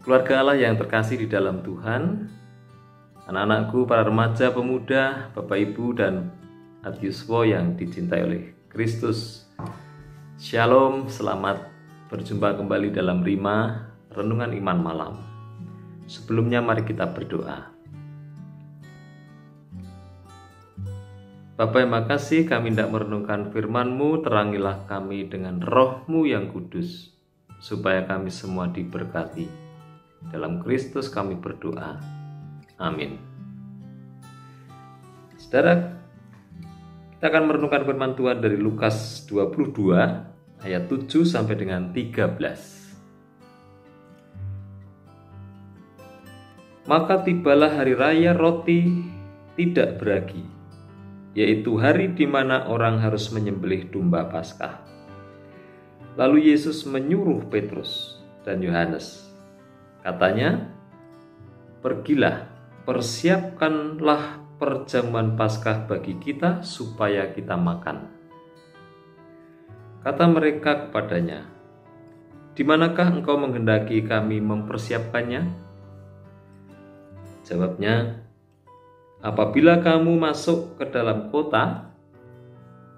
Keluarga Allah yang terkasih di dalam Tuhan, anak-anakku, para remaja, pemuda, Bapak Ibu dan Adiuswo yang dicintai oleh Kristus. Shalom, selamat berjumpa kembali dalam Rima Renungan Iman Malam. Sebelumnya mari kita berdoa. Bapa yang makasih, kami hendak merenungkan firman-Mu, terangilah kami dengan roh-Mu yang kudus, supaya kami semua diberkati. Dalam Kristus kami berdoa. Amin. Saudara, kita akan merenungkan firman Tuhan dari Lukas 22 ayat 7 sampai dengan 13. Maka tibalah hari raya roti tidak beragi, yaitu hari di mana orang harus menyembelih domba Paskah. Lalu Yesus menyuruh Petrus dan Yohanes. Katanya, "Pergilah, persiapkanlah perjamuan Paskah bagi kita supaya kita makan." Kata mereka kepadanya, "Di manakah engkau menghendaki kami mempersiapkannya?" Jawabnya, "Apabila kamu masuk ke dalam kota,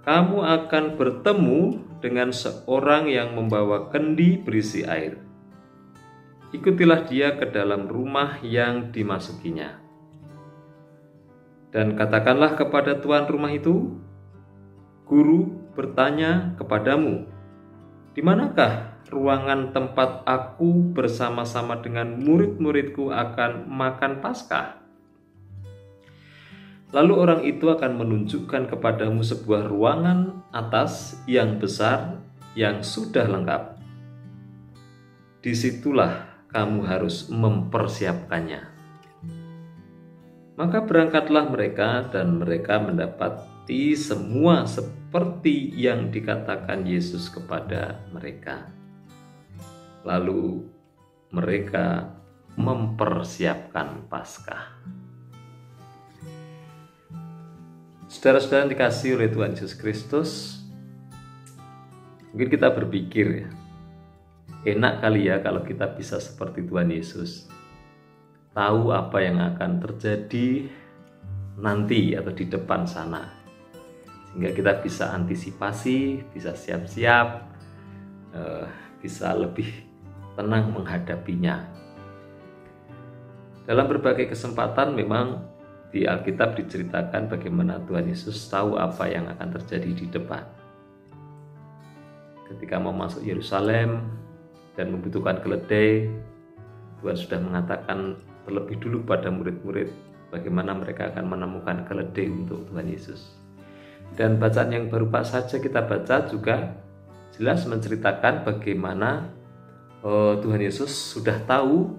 kamu akan bertemu dengan seorang yang membawa kendi berisi air. Ikutilah dia ke dalam rumah yang dimasukinya. Dan katakanlah kepada tuan rumah itu, 'Guru bertanya kepadamu, di manakah ruangan tempat aku bersama-sama dengan murid-muridku akan makan Paskah?' Lalu orang itu akan menunjukkan kepadamu sebuah ruangan atas yang besar yang sudah lengkap. Disitulah kamu harus mempersiapkannya." Maka berangkatlah mereka dan mereka mendapati semua seperti yang dikatakan Yesus kepada mereka. Lalu mereka mempersiapkan Paskah. Saudara-saudara yang dikasihi oleh Tuhan Yesus Kristus, mungkin kita berpikir ya, enak kali ya kalau kita bisa seperti Tuhan Yesus, tahu apa yang akan terjadi nanti atau di depan sana, sehingga kita bisa antisipasi, bisa siap-siap, bisa lebih tenang menghadapinya. Dalam berbagai kesempatan memang di Alkitab diceritakan bagaimana Tuhan Yesus tahu apa yang akan terjadi di depan. Ketika mau masuk Yerusalem dan membutuhkan keledai, Tuhan sudah mengatakan terlebih dulu pada murid-murid bagaimana mereka akan menemukan keledai untuk Tuhan Yesus. Dan bacaan yang berupa saja kita baca juga jelas menceritakan bagaimana Tuhan Yesus sudah tahu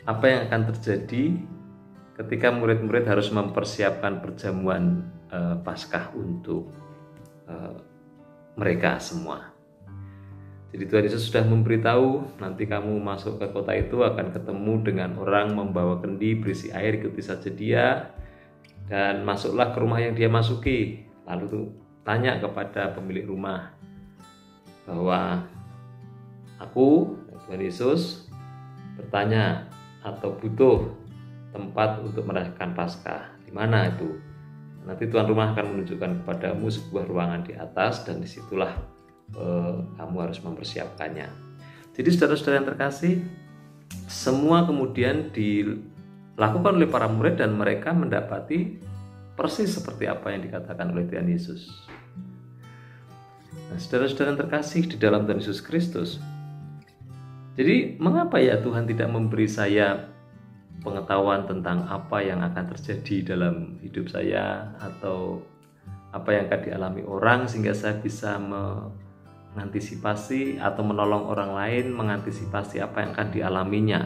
apa yang akan terjadi ketika murid-murid harus mempersiapkan perjamuan Paskah untuk mereka semua. Jadi Tuhan Yesus sudah memberitahu, nanti kamu masuk ke kota itu akan ketemu dengan orang membawa kendi berisi air, ikuti saja dia, dan masuklah ke rumah yang dia masuki. Lalu tuh tanya kepada pemilik rumah bahwa aku, Tuhan Yesus, bertanya atau butuh tempat untuk merayakan Paskah. Di mana itu? Nanti tuan rumah akan menunjukkan kepadamu sebuah ruangan di atas dan disitulah kamu harus mempersiapkannya. Jadi saudara-saudara yang terkasih, semua kemudian dilakukan oleh para murid dan mereka mendapati persis seperti apa yang dikatakan oleh Tuhan Yesus. Nah, saudara-saudara yang terkasih di dalam Tuhan Yesus Kristus, jadi mengapa ya Tuhan tidak memberi saya pengetahuan tentang apa yang akan terjadi dalam hidup saya atau apa yang akan dialami orang sehingga saya bisa mengantisipasi atau menolong orang lain mengantisipasi apa yang akan dialaminya.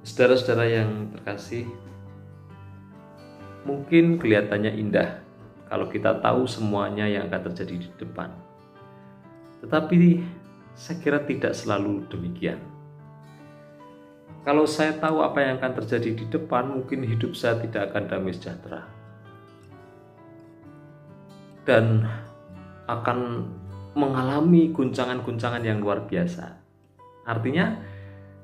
Saudara-saudara yang terkasih, mungkin kelihatannya indah kalau kita tahu semuanya yang akan terjadi di depan. Tetapi saya kira tidak selalu demikian. Kalau saya tahu apa yang akan terjadi di depan, mungkin hidup saya tidak akan damai sejahtera. Dan akan mengalami guncangan-guncangan yang luar biasa. Artinya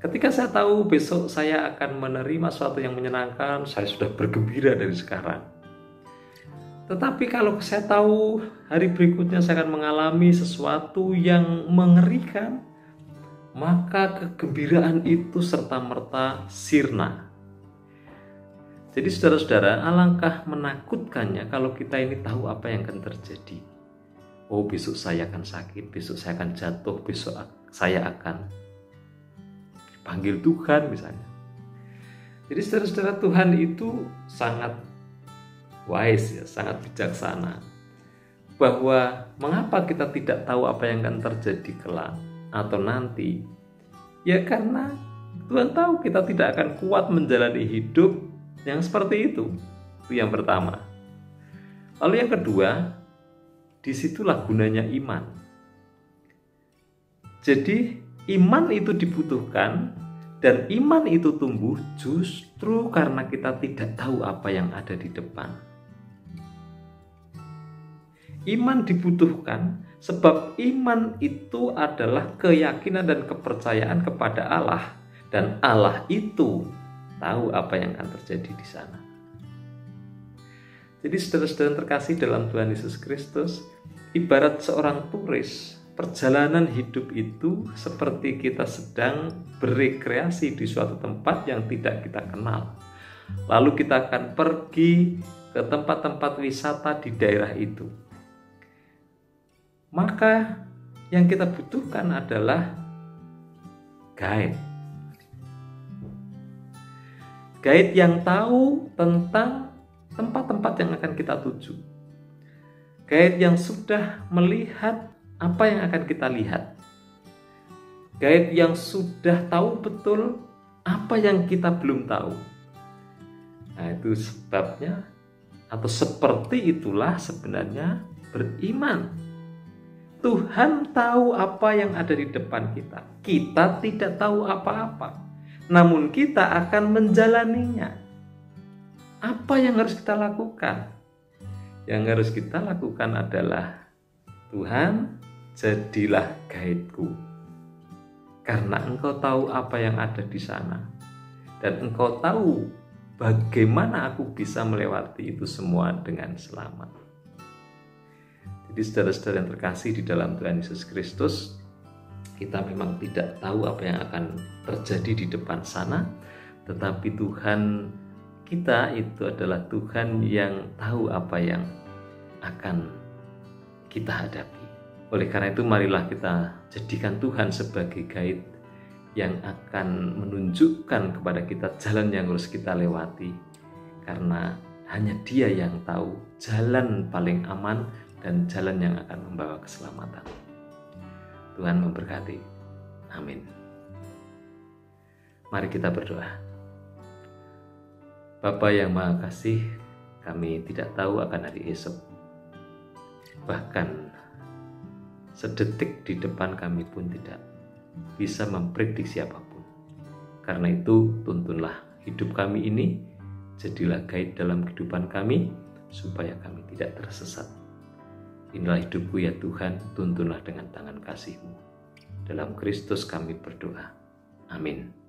ketika saya tahu besok saya akan menerima sesuatu yang menyenangkan, saya sudah bergembira dari sekarang. Tetapi kalau saya tahu hari berikutnya saya akan mengalami sesuatu yang mengerikan, maka kegembiraan itu serta-merta sirna. Jadi saudara-saudara, alangkah menakutkannya kalau kita ini tahu apa yang akan terjadi. Oh, besok saya akan sakit, besok saya akan jatuh, besok saya akan dipanggil Tuhan misalnya. Jadi saudara-saudara, Tuhan itu sangat wise ya, sangat bijaksana. Bahwa mengapa kita tidak tahu apa yang akan terjadi kelak atau nanti? Ya karena Tuhan tahu kita tidak akan kuat menjalani hidup yang seperti itu. Itu yang pertama. Lalu yang kedua, disitulah gunanya iman. Jadi iman itu dibutuhkan, dan iman itu tumbuh justru karena kita tidak tahu apa yang ada di depan. Iman dibutuhkan sebab iman itu adalah keyakinan dan kepercayaan kepada Allah, dan Allah itu tahu apa yang akan terjadi di sana. Jadi saudara-saudara terkasih dalam Tuhan Yesus Kristus, ibarat seorang turis, perjalanan hidup itu seperti kita sedang berekreasi di suatu tempat yang tidak kita kenal. Lalu kita akan pergi ke tempat-tempat wisata di daerah itu. Maka yang kita butuhkan adalah guide. Guide yang tahu tentang tempat-tempat yang akan kita tuju. Guide yang sudah melihat apa yang akan kita lihat. Guide yang sudah tahu betul apa yang kita belum tahu. Nah, itu sebabnya atau seperti itulah sebenarnya beriman. Tuhan tahu apa yang ada di depan kita. Kita tidak tahu apa-apa, namun kita akan menjalaninya. Apa yang harus kita lakukan? Yang harus kita lakukan adalah, Tuhan, jadilah guide-ku. Karena Engkau tahu apa yang ada di sana. Dan Engkau tahu bagaimana aku bisa melewati itu semua dengan selamat. Jadi saudara-saudara yang terkasih di dalam Tuhan Yesus Kristus, kita memang tidak tahu apa yang akan terjadi di depan sana, tetapi Tuhan kita itu adalah Tuhan yang tahu apa yang akan kita hadapi. Oleh karena itu marilah kita jadikan Tuhan sebagai guide yang akan menunjukkan kepada kita jalan yang harus kita lewati, karena hanya Dia yang tahu jalan paling aman dan jalan yang akan membawa keselamatan. Tuhan memberkati. Amin. Mari kita berdoa. Bapa yang Maha Kasih, kami tidak tahu akan hari esok. Bahkan sedetik di depan kami pun tidak bisa memprediksi apapun. Karena itu, tuntunlah hidup kami ini, jadilah guide dalam kehidupan kami, supaya kami tidak tersesat. Inilah hidupku ya Tuhan, tuntunlah dengan tangan kasih-Mu. Dalam Kristus kami berdoa. Amin.